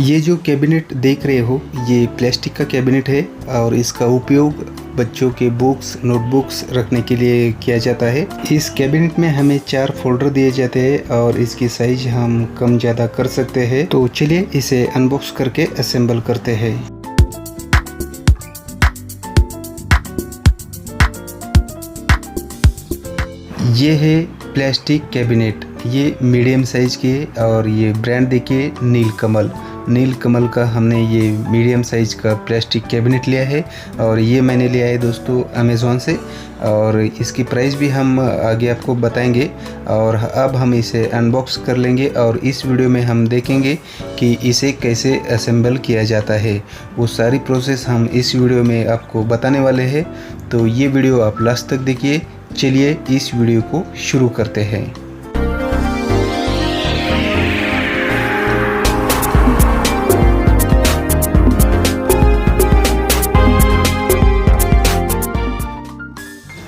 ये जो कैबिनेट देख रहे हो ये प्लास्टिक का कैबिनेट है और इसका उपयोग बच्चों के बुक्स नोटबुक्स रखने के लिए किया जाता है। इस कैबिनेट में हमें 4 फोल्डर दिए जाते हैं और इसकी साइज हम कम ज़्यादा कर सकते हैं। तो चलिए इसे अनबॉक्स करके असेंबल करते हैं। ये है प्लास्टिक कैबिनेट, ये मीडियम साइज़ की है और ये ब्रांड देखिए नीलकमल का हमने ये मीडियम साइज़ का प्लास्टिक कैबिनेट लिया है और ये मैंने लिया है दोस्तों अमेज़ॉन से और इसकी प्राइस भी हम आगे आपको बताएंगे। और अब हम इसे अनबॉक्स कर लेंगे और इस वीडियो में हम देखेंगे कि इसे कैसे असेंबल किया जाता है। वो सारी प्रोसेस हम इस वीडियो में आपको बताने वाले हैं, तो ये वीडियो आप लास्ट तक देखिए। चलिए इस वीडियो को शुरू करते हैं।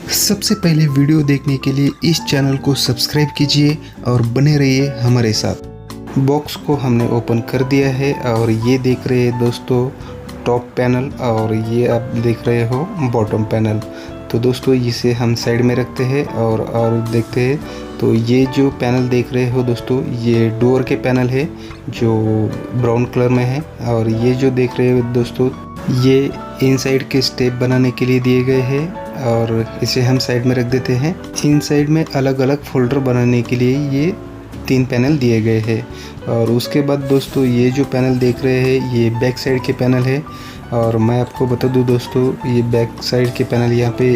सबसे पहले वीडियो देखने के लिए इस चैनल को सब्सक्राइब कीजिए और बने रहिए हमारे साथ। बॉक्स को हमने ओपन कर दिया है और ये देख रहे हैं दोस्तों टॉप पैनल और ये आप देख रहे हो बॉटम पैनल। तो दोस्तों इसे हम साइड में रखते हैं और देखते हैं। तो ये जो पैनल देख रहे हो दोस्तों ये डोर के पैनल है जो ब्राउन कलर में है और ये जो देख रहे हो दोस्तों ये इनसाइड के स्टेप बनाने के लिए दिए गए हैं और इसे हम साइड में रख देते हैं। इन साइड में अलग अलग फोल्डर बनाने के लिए ये 3 पैनल दिए गए हैं। और उसके बाद दोस्तों ये जो पैनल देख रहे हैं ये बैक साइड के पैनल है और मैं आपको बता दूं दोस्तों ये बैक साइड के पैनल यहाँ पे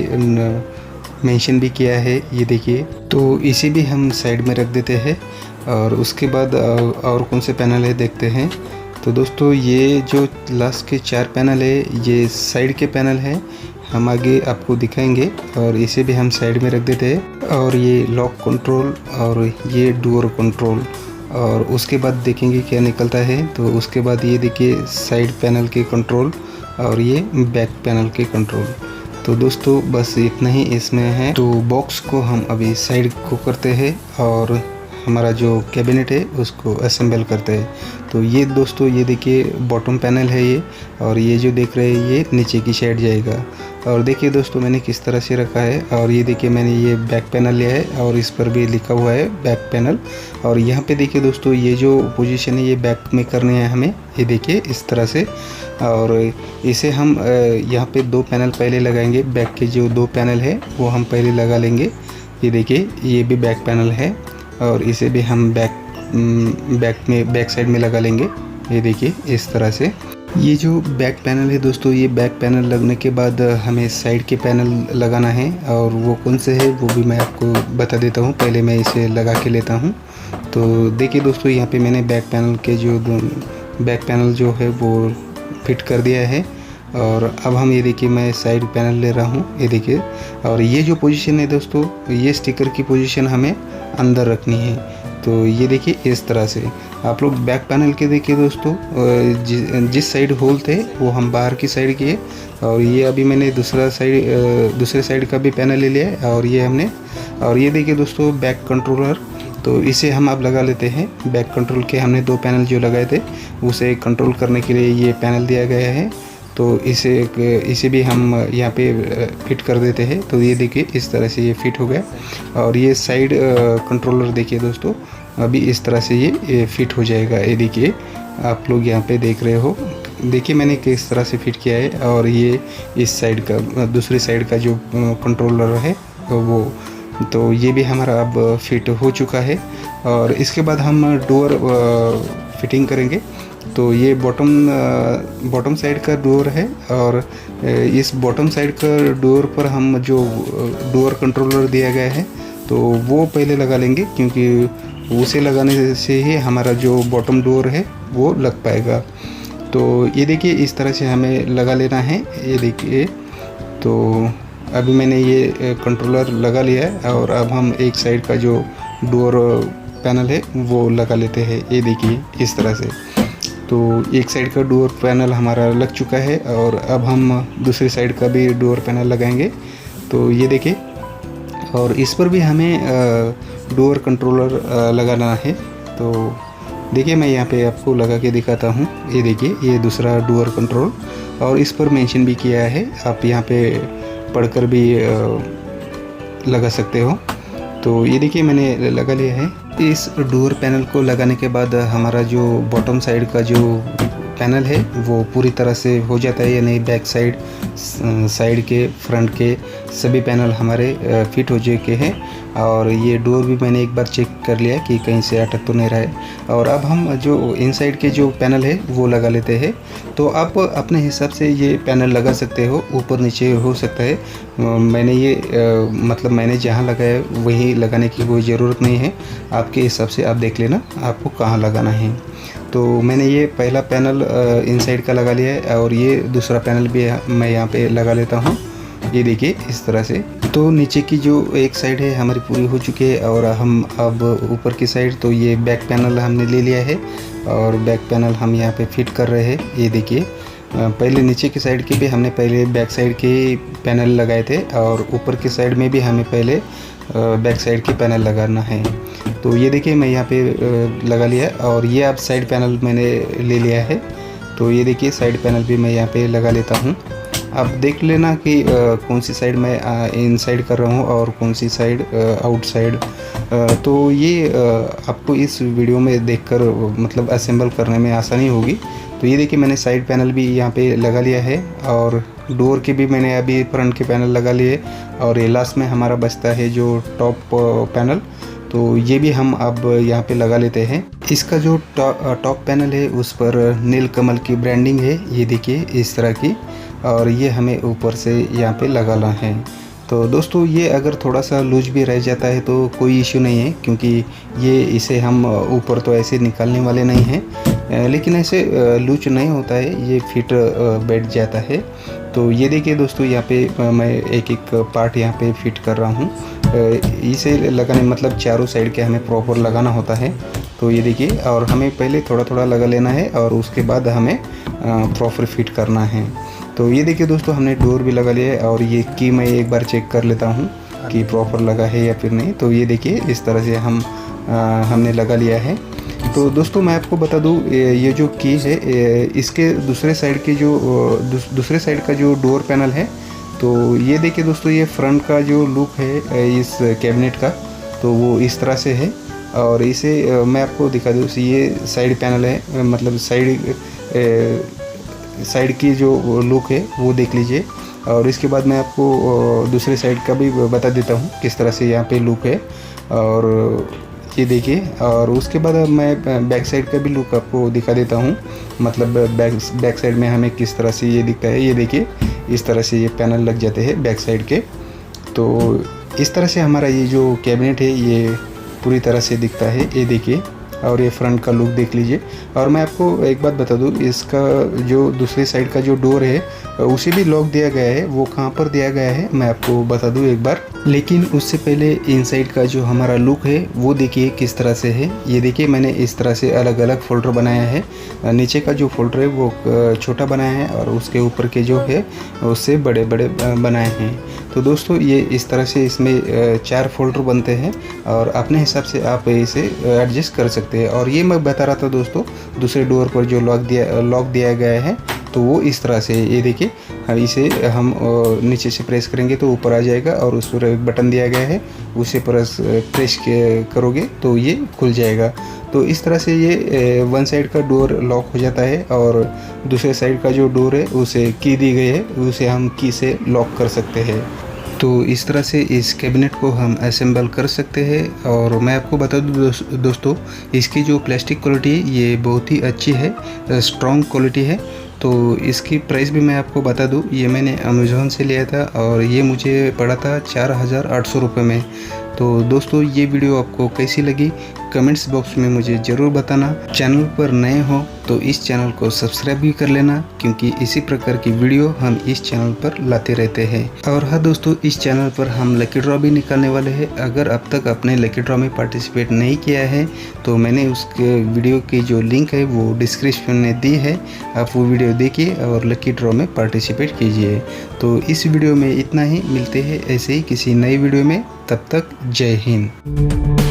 मेंशन भी किया है, ये देखिए। तो इसे भी हम साइड में रख देते हैं और उसके बाद और कौन से पैनल है देखते हैं। तो दोस्तों ये जो लास्ट के 4 पैनल है ये साइड के पैनल है, हम आगे आपको दिखाएंगे और इसे भी हम साइड में रख देते हैं। और ये लॉक कंट्रोल और ये डोर कंट्रोल और उसके बाद देखेंगे क्या निकलता है। तो उसके बाद ये देखिए साइड पैनल के कंट्रोल और ये बैक पैनल के कंट्रोल। तो दोस्तों बस इतना ही इसमें है। तो बॉक्स को हम अभी साइड को करते हैं और हमारा जो कैबिनेट है उसको असेंबल करते हैं। तो ये दोस्तों ये देखिए बॉटम पैनल है ये और ये जो देख रहे हैं ये नीचे की साइड जाएगा। और देखिए दोस्तों मैंने किस तरह से रखा है और ये देखिए मैंने ये बैक पैनल लिया है और इस पर भी लिखा हुआ है बैक पैनल। और यहाँ पे देखिए दोस्तों ये जो पोजीशन है ये बैक में करने हैं हमें, ये देखिए इस तरह से। और इसे हम यहाँ पे 2 पैनल पहले लगाएंगे, बैक के जो 2 पैनल है वो हम पहले लगा लेंगे। ये देखिए ये भी बैक पैनल है और इसे भी हम बैक साइड में लगा लेंगे, ये देखिए इस तरह से। ये जो बैक पैनल है दोस्तों ये बैक पैनल लगने के बाद हमें साइड के पैनल लगाना है और वो कौन से है वो भी मैं आपको बता देता हूँ। पहले मैं इसे लगा के लेता हूँ। तो देखिए दोस्तों यहाँ पे मैंने बैक पैनल के जो बैक पैनल जो है वो फिट कर दिया है और अब हम ये देखिए मैं साइड पैनल ले रहा हूँ, ये देखिए। और ये जो पोजीशन है दोस्तों ये स्टिकर की पोजीशन हमें अंदर रखनी है। तो ये देखिए इस तरह से आप लोग बैक पैनल के देखिए दोस्तों जिस साइड होल थे वो हम बाहर की साइड किए और ये अभी मैंने दूसरे साइड का भी पैनल ले लिया है और ये हमने। और ये देखिए दोस्तों बैक कंट्रोलर, तो इसे हम अब लगा लेते हैं। बैक कंट्रोल के हमने 2 पैनल जो लगाए थे उसे कंट्रोल करने के लिए ये पैनल दिया गया है। तो इसे भी हम यहाँ पे फिट कर देते हैं। तो ये देखिए इस तरह से ये फिट हो गया। और ये साइड कंट्रोलर देखिए दोस्तों अभी इस तरह से ये फिट हो जाएगा, ये देखिए आप लोग यहाँ पे देख रहे हो। देखिए मैंने किस तरह से फिट किया है। और ये इस साइड का दूसरी साइड का जो कंट्रोलर है वो, तो ये भी हमारा अब फिट हो चुका है। और इसके बाद हम डोर फिटिंग करेंगे। तो ये बॉटम साइड का डोर है और इस बॉटम साइड का डोर पर हम जो डोर कंट्रोलर दिया गया है तो वो पहले लगा लेंगे, क्योंकि उसे लगाने से ही हमारा जो बॉटम डोर है वो लग पाएगा। तो ये देखिए इस तरह से हमें लगा लेना है, ये देखिए। तो अभी मैंने ये कंट्रोलर लगा लिया है और अब हम एक साइड का जो डोर पैनल है वो लगा लेते हैं, ये देखिए इस तरह से। तो एक साइड का डोर पैनल हमारा लग चुका है और अब हम दूसरी साइड का भी डोर पैनल लगाएंगे। तो ये देखिए और इस पर भी हमें डोर कंट्रोलर लगाना है। तो देखिए मैं यहाँ पे आपको लगा के दिखाता हूँ। ये देखिए ये दूसरा डोर कंट्रोल, और इस पर मेंशन भी किया है, आप यहाँ पे पढ़कर भी लगा सकते हो। तो ये देखिए मैंने लगा लिया है। इस डोर पैनल को लगाने के बाद हमारा जो बॉटम साइड का जो पैनल है वो पूरी तरह से हो जाता है, यानी बैक साइड, साइड के, फ्रंट के सभी पैनल हमारे फिट हो चुके हैं। और ये डोर भी मैंने एक बार चेक कर लिया कि कहीं से अटक तो नहीं रहा है। और अब हम जो इनसाइड के जो पैनल है वो लगा लेते हैं। तो आप अपने हिसाब से ये पैनल लगा सकते हो, ऊपर नीचे हो सकता है। मैंने ये मतलब मैंने जहाँ लगाया वहीं लगाने की कोई ज़रूरत नहीं है, आपके हिसाब से आप देख लेना आपको कहाँ लगाना है। तो मैंने ये पहला पैनल इनसाइड का लगा लिया है, और ये दूसरा पैनल भी मैं यहाँ पे लगा लेता हूँ। ये देखिए इस तरह से। तो नीचे की जो एक साइड है हमारी पूरी हो चुकी है, और हम अब ऊपर की साइड, तो ये बैक पैनल हमने ले लिया है और बैक पैनल हम यहाँ पे फिट कर रहे हैं। ये देखिए पहले नीचे की साइड के भी हमने पहले बैक साइड के पैनल लगाए थे, और ऊपर की साइड में भी हमें पहले बैक साइड के पैनल लगाना है। तो ये देखिए मैं यहाँ पे लगा लिया, और ये अब साइड पैनल मैंने ले लिया है। तो ये देखिए साइड पैनल भी मैं यहाँ पे लगा लेता हूँ। आप देख लेना कि कौन सी साइड मैं इनसाइड कर रहा हूँ और कौन सी साइड आउटसाइड। तो ये आपको इस वीडियो में देखकर मतलब असेंबल करने में आसानी होगी। तो ये देखिए मैंने साइड पैनल भी यहाँ पे लगा लिया है, और डोर के भी मैंने अभी फ्रंट के पैनल लगा लिए, और ये लास्ट में हमारा बचता है जो टॉप पैनल। तो ये भी हम अब यहाँ पे लगा लेते हैं। इसका जो टॉप पैनल है उस पर नीलकमल की ब्रांडिंग है, ये देखिए इस तरह की, और ये हमें ऊपर से यहाँ पे लगाना है। तो दोस्तों ये अगर थोड़ा सा लूज भी रह जाता है तो कोई इश्यू नहीं है, क्योंकि ये इसे हम ऊपर तो ऐसे निकालने वाले नहीं हैं, लेकिन ऐसे लूज नहीं होता है, ये फिट बैठ जाता है। तो ये देखिए दोस्तों यहाँ पे मैं एक एक पार्ट यहाँ पे फिट कर रहा हूँ। इसे लगाने मतलब चारों साइड के हमें प्रॉपर लगाना होता है। तो ये देखिए, और हमें पहले थोड़ा थोड़ा लगा लेना है और उसके बाद हमें प्रॉपर फिट करना है। तो ये देखिए दोस्तों हमने डोर भी लगा लिया है, और ये की मैं एक बार चेक कर लेता हूँ कि प्रॉपर लगा है या फिर नहीं। तो ये देखिए इस तरह से हमने लगा लिया है। तो दोस्तों मैं आपको बता दूं, ये जो की है इसके दूसरे साइड की जो दूसरे साइड का जो डोर पैनल है, तो ये देखिए दोस्तों ये फ्रंट का जो लुक है इस कैबिनेट का, तो वो इस तरह से है। और इसे मैं आपको दिखा दूँ, ये साइड पैनल है, मतलब साइड की जो लुक है वो देख लीजिए। और इसके बाद मैं आपको दूसरे साइड का भी बता देता हूँ किस तरह से यहाँ पे लुक है, और ये देखिए। और उसके बाद मैं बैक साइड का भी लुक आपको दिखा देता हूँ, मतलब बैक साइड में हमें किस तरह से ये दिखता है। ये देखिए इस तरह से ये पैनल लग जाते हैं बैक साइड के। तो इस तरह से हमारा ये जो कैबिनेट है ये पूरी तरह से दिखता है, ये देखिए। और ये फ्रंट का लुक देख लीजिए। और मैं आपको एक बात बता दूं, इसका जो दूसरी साइड का जो डोर है उसे भी लॉक दिया गया है, वो कहाँ पर दिया गया है मैं आपको बता दूं एक बार। लेकिन उससे पहले इनसाइड का जो हमारा लुक है वो देखिए किस तरह से है। ये देखिए मैंने इस तरह से अलग अलग फोल्डर बनाया है। नीचे का जो फोल्डर है वो छोटा बनाया है, और उसके ऊपर के जो है उससे बड़े बड़े बनाए हैं। तो दोस्तों ये इस तरह से इसमें 4 फोल्डर बनते हैं, और अपने हिसाब से आप इसे एडजस्ट कर सकते हैं। और ये मैं बता रहा था दोस्तों, दूसरे डोर पर जो लॉक दिया गया है तो वो इस तरह से, ये देखिए इसे हम नीचे से प्रेस करेंगे तो ऊपर आ जाएगा, और उस पर एक बटन दिया गया है, उसे प्रेस करोगे तो ये खुल जाएगा। तो इस तरह से ये वन साइड का डोर लॉक हो जाता है, और दूसरे साइड का जो डोर है उसे की दी गई है, उसे हम की से लॉक कर सकते हैं। तो इस तरह से इस कैबिनेट को हम असेंबल कर सकते हैं। और मैं आपको बता दूं दोस्तों, इसकी जो प्लास्टिक क्वालिटी है ये बहुत ही अच्छी है, स्ट्रॉन्ग क्वालिटी है। तो इसकी प्राइस भी मैं आपको बता दूं, ये मैंने अमेज़ॉन से लिया था, और ये मुझे पड़ा था 4800 रुपये में। तो दोस्तों ये वीडियो आपको कैसी लगी कमेंट्स बॉक्स में मुझे ज़रूर बताना। चैनल पर नए हो तो इस चैनल को सब्सक्राइब भी कर लेना, क्योंकि इसी प्रकार की वीडियो हम इस चैनल पर लाते रहते हैं। और हाँ दोस्तों, इस चैनल पर हम लकी ड्रॉ भी निकालने वाले हैं। अगर अब तक आपने लकी ड्रॉ में पार्टिसिपेट नहीं किया है तो मैंने उसके वीडियो की जो लिंक है वो डिस्क्रिप्शन में दी है, आप वो वीडियो देखिए और लकी ड्रॉ में पार्टिसिपेट कीजिए। तो इस वीडियो में इतना ही, मिलते हैं ऐसे ही किसी नई वीडियो में, तब तक जय हिंद।